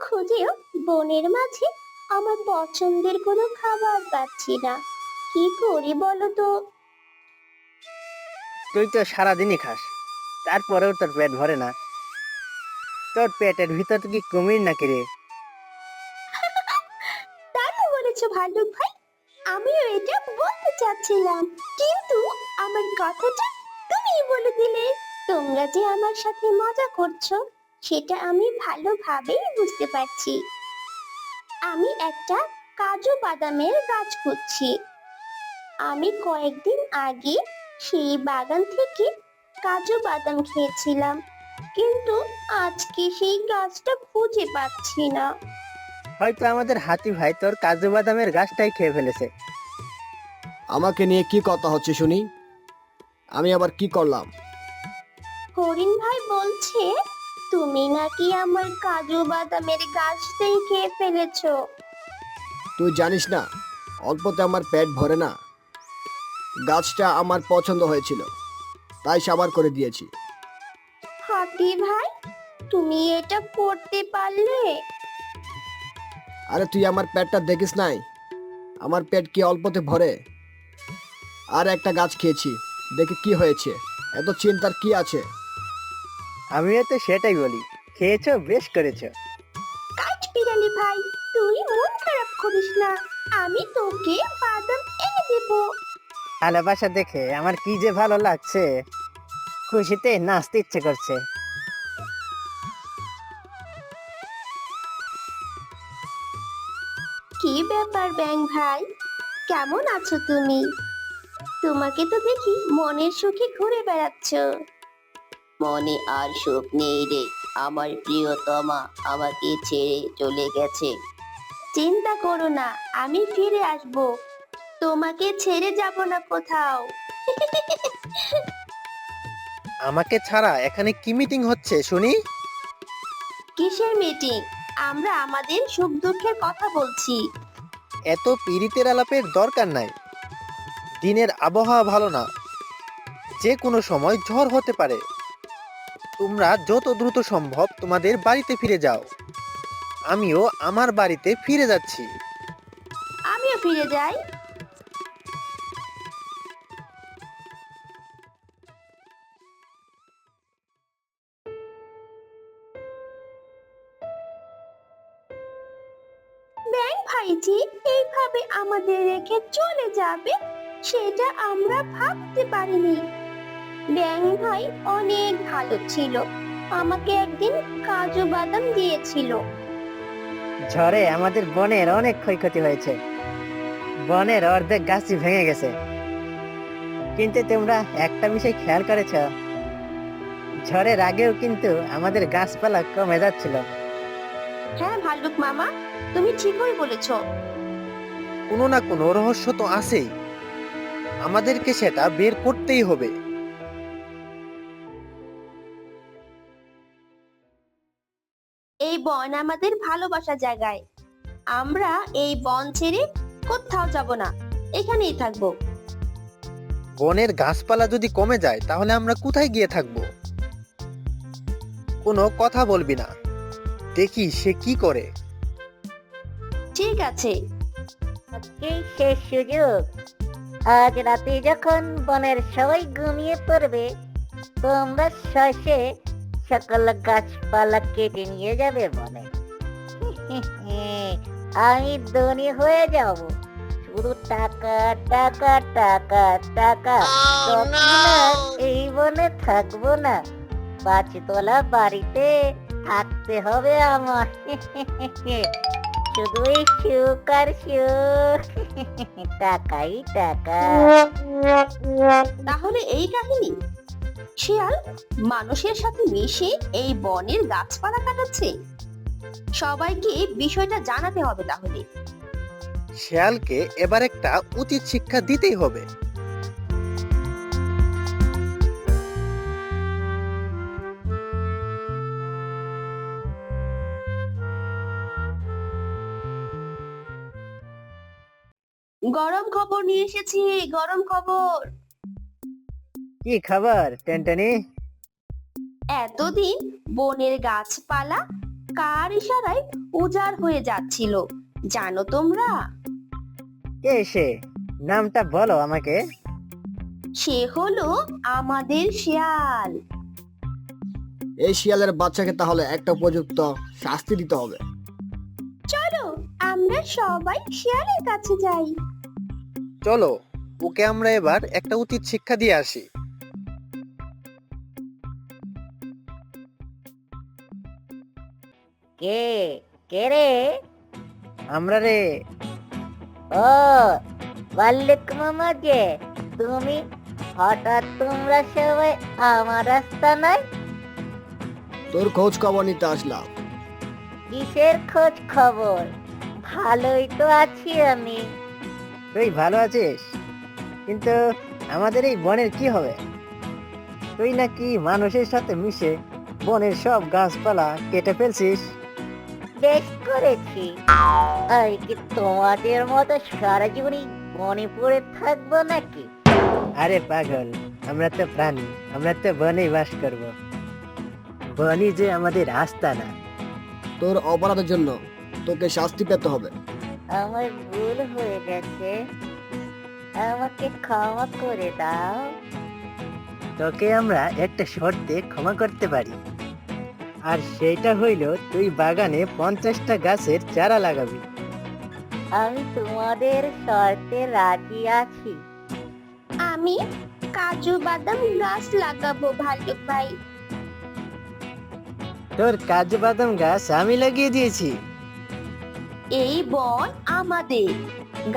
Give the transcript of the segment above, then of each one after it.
খুঁজেও বনের মাঝে আমার পছন্দের কোনো খাবার পাচ্ছি না। কি করি বলো তো? তুই তো সারাদিনই খাস, তারপরেও তোর পেট ভরে না। তোর পেটের ভিতর কি কুমির নাকি রে? তাই বলেছো ভালুক ভাই, আমিও এটা বলতে চাচ্ছিলাম, কিন্তু আমার কথাটা তুমিই বলে দিলে। তোমরা যে আমার সাথে মজা করছো সেটা আমি ভালোভাবেই বুঝতে পারছি। আমি একটা কাজু বাদামের গাছ খুঁজছি। আমি কয়েকদিন আগে সেই বাগান থেকে কাজু বাদাম খেয়েছিলাম, কিন্তু আজকে সেই গাছটা খুঁজে পাচ্ছি না। হয়তো আমাদের হাতি ভাই তোর কাজু বাদামের গাছটাই খেয়ে ফেলেছে। আমাকে নিয়ে কি কথা হচ্ছে শুনি? আমি আবার কি করলাম? হরিণ ভাই বলছে তুমি নাকি আমার কাজু বাদামের গাছটাই খেয়ে ফেলেছো। তুই জানিস না, অল্পতে আমার পেট ভরে না। গাছটা আমার পছন্দ হয়েছিল, তাই সাবার করে দিয়েছি। হাতি ভাই, তুমি এটা করতে পারলে? আরে তুই আমার পেটটা দেখিস নাই? আমার পেট কি অল্পতে ভরে? আর একটা গাছ খেয়েছি, দেখে কি হয়েছে? এত চিন্তার কি আছে? আমিও তো সেটাই বলি, খেয়েছো, বেশ করেছো। কাঠ বিড়ালি ভাই, তুই মন খারাপ করিস না, আমি তোকে বাদাম এনে দেবো। ভালোবাসা দেখে আমার কি যে ভালো লাগছে, খুশিতে নাচতে ইচ্ছে করছে। কি ব্যাপার ব্যাং ভাই, কেমন আছো তুমি? তোমাকে তো দেখি মনের সুখে ঘুরে বেড়াচ্ছ। মনে আর সুখ নেই রে, আমার প্রিয়তমা আমাকে ছেড়ে চলে গেছে। চিন্তা করো না, আমি ফিরে আসব, তোমাকে ছেড়ে যাব না কোথাও। আমাকে ছাড়া এখানে কি মিটিং হচ্ছে শুনি? কিসের মিটিং? আমরা আমাদের সুখ দুঃখের কথা বলছি। এত পীড়িতের আলাপের দরকার নাই। দিনের আবহাওয়া ভালো না, যে কোনো সময় ঝড় হতে পারে। তোমরা যত দ্রুত সম্ভব তোমাদের বাড়িতে ফিরে যাও। আমিও আমার বাড়িতে ফিরে যাচ্ছি। আমিও ফিরে যাই। ব্যাং ভাইজি এইভাবে আমাদের রেখে চলে যাবে সেটা আমরা ভাবতে পারিনি। ব্যাং ভাই অনেক ভালো ছিল, আমাকে একদিন কাজু বাদাম দিয়েছিল। ঝড়ে আমাদের বনের অনেক ক্ষয়ক্ষতি হয়েছে, বনের অর্ধেক গাছই ভেঙে গেছে। কিন্তু তোমরা একটা বিষয় খেয়াল করেছ? ঝড়ের আগেও কিন্তু আমাদের গাছপালা কমে যাচ্ছিল। হ্যাঁ ভাল্লুক মামা, তুমি ঠিকই বলেছো। কোনো না কোনো রহস্য তো আছেই, আমাদেরকে সেটা বের করতেই হবে। এই বন আমাদের ভালোবাসার জায়গায়, আমরা এই বন ছেড়ে কোথাও যাব না, এখানেই থাকবো। বনের গাছপালা যদি কমে যায় তাহলে আমরা কোথায় গিয়ে থাকবো? কোনো কথা বলবি না, দেখি সে কি করে। ঠিক আছে। আজকেই শেষ সুযোগ। আজ রাতে যখন বনের সবাই ঘুমিয়ে পড়বে, তোমরা শস্যে সকল গাছপালা কেটে নিয়ে যাবে বনে। আমি ধনী হয়ে যাব, শুধু টাকা টাকা টাকা টাকা। তখন আর এই বনে থাকবো না, 5 তলা বাড়িতে থাকতে হবে আমার। শুধু এই সুখ আর সুখ, টাকাই টাকা। তাহলে এই কাহিনী, শিয়াল মানুষের সাথে মিশে এই বনের গাছপালা কাটাচ্ছে। সবাইকে বিষয়টা জানাতে হবে তাহলে। শিয়ালকে এবার একটা উচিত শিক্ষা দিতেই হবে। গরম খবর নিয়ে এসেছি, গরম খবর। কি খবর টেনটনি? এতদিন বনের গাছপালা কার ইশারায় উজাড় হয়ে যাচ্ছিল জানো তোমরা? কে সে? নামটা বলো আমাকে। সে হলো আমাদের শিয়াল। এই শিয়ালের বাচ্চাকে তাহলে একটা উপযুক্ত শাস্তি দিতে হবে। চলো আমরা সবাই শিয়ালের কাছে যাই। চলো, ওকে আমরা এবার একটা উচিত শিক্ষা দিয়ে আসি। কে কে রে? আমরা রে। ও ভাল্লুক মামা যে তুমি, হঠাৎ তোমরা সবাই আমার রাস্তা নাই? তোর খোঁজ খবর নিতে আসলাম। কিসের খোঁজ খবর? ভালোই তো আছি আমি। তুই ভালো আছিস, কিন্তু আমাদের এই বনের কি হবে? তুই নাকি মানুষের সাথে মিশে বনের সব গাছপালা কেটে ফেলছিস। বেশ করেছি। আর কি তোমাদের মতো সারা জীবনই বনে পড়ে থাকবো নাকি? আরে পাগল, আমরা তো প্রাণী, আমরা তো বনে বাস করব। বনই যে আমাদের আস্তানা। তোর অপরাধের জন্য তোকে শাস্তি পেতে হবে। আমার ভুল হয়ে গেছে, আমাকে ক্ষমা করে দাও। তোকে আমরা একটা শর্তে ক্ষমা করতে পারি, আর সেটা হইল তুই বাগানে 50টা গাছের চারা লাগাবি। আমি তোমাদের শর্তে রাজি আছি। আমি কাজু বাদাম গাছ লাগাবো ভাল্লুক ভাই। তোর কাজু বাদাম গাছ আমি লাগিয়ে দিয়েছি। এই বন আমাদের,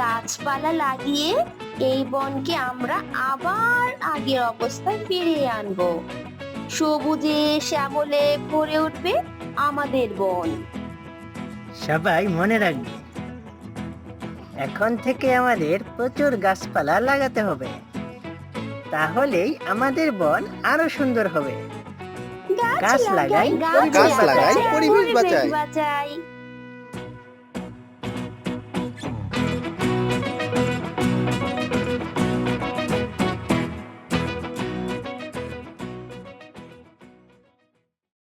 গাছপালা লাগিয়ে এই বনকে আমরা আবার আগের অবস্থায় ফিরিয়ে আনবো। সবুজে শ্যামলে ভরে উঠবে আমাদের বন। সবাই মনে রাখবে, এখন থেকে আমাদের প্রচুর গাছপালা লাগাতে হবে, তাহলেই আমাদের বন আরো সুন্দর হবে। গাছ লাগাই, গাছ পরিবেশ লাগাই, বাঁচাই। পরিবেশ বাঁচাই।